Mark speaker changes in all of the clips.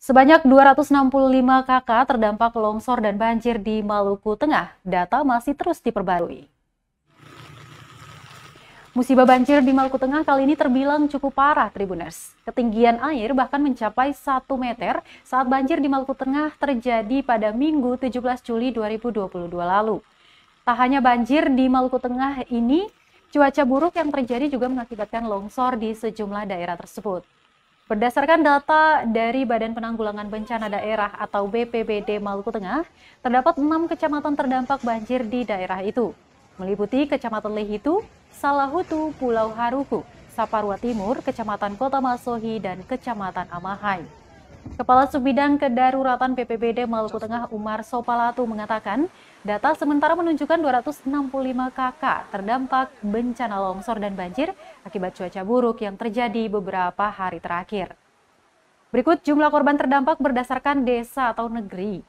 Speaker 1: Sebanyak 265 kakak terdampak longsor dan banjir di Maluku Tengah. Data masih terus diperbarui. Musibah banjir di Maluku Tengah kali ini terbilang cukup parah, Tribuners. Ketinggian air bahkan mencapai 1 meter saat banjir di Maluku Tengah terjadi pada Minggu 17 Juli 2022 lalu. Tak hanya banjir di Maluku Tengah ini, cuaca buruk yang terjadi juga mengakibatkan longsor di sejumlah daerah tersebut. Berdasarkan data dari Badan Penanggulangan Bencana Daerah atau BPBD Maluku Tengah, terdapat 6 kecamatan terdampak banjir di daerah itu, meliputi Kecamatan Lehitu, Salahutu, Pulau Haruku, Saparua Timur, Kecamatan Kota Masohi, dan Kecamatan Amahai. Kepala Subbidang Kedaruratan BPBD Maluku Tengah Umar Sopalatu mengatakan, data sementara menunjukkan 265 kakak terdampak bencana longsor dan banjir akibat cuaca buruk yang terjadi beberapa hari terakhir. Berikut jumlah korban terdampak berdasarkan desa atau negeri.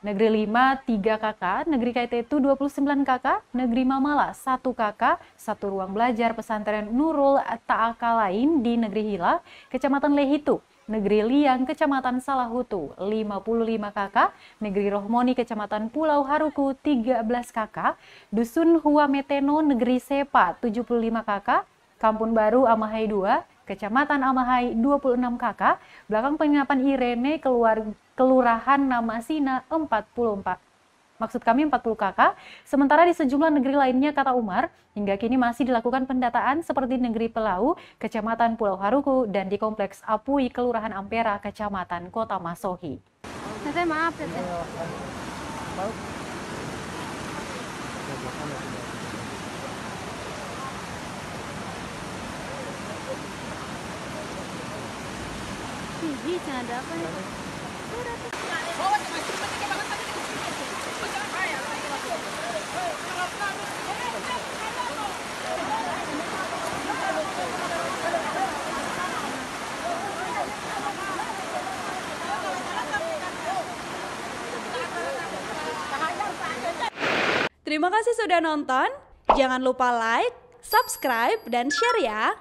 Speaker 1: Negeri 5, 3 kakak, Negeri Kaitetu 29 kakak, Negeri Mamala 1 kakak, 1 ruang belajar pesantren Nurul Ta'aka lain di Negeri Hila, Kecamatan Lehitu, Negeri Liang, Kecamatan Salahutu, 55 kakak, Negeri Rohmoni, Kecamatan Pulau Haruku, 13 kakak, Dusun Huameteno, Negeri Sepa, 75 kakak, Kampung Baru Amahai 2, Kecamatan Amahai, 26 kakak, Belakang Penginapan Irene, Kelurahan Namasina, 40 kakak, sementara di sejumlah negeri lainnya, kata Umar, hingga kini masih dilakukan pendataan seperti Negeri Pelau, Kecamatan Pulau Haruku, dan di Kompleks Apui, Kelurahan Ampera, Kecamatan Kota Masohi.
Speaker 2: Teteh, maaf, Teteh. Ada apa nih?
Speaker 3: Terima kasih sudah nonton. Jangan lupa like, subscribe, dan share ya.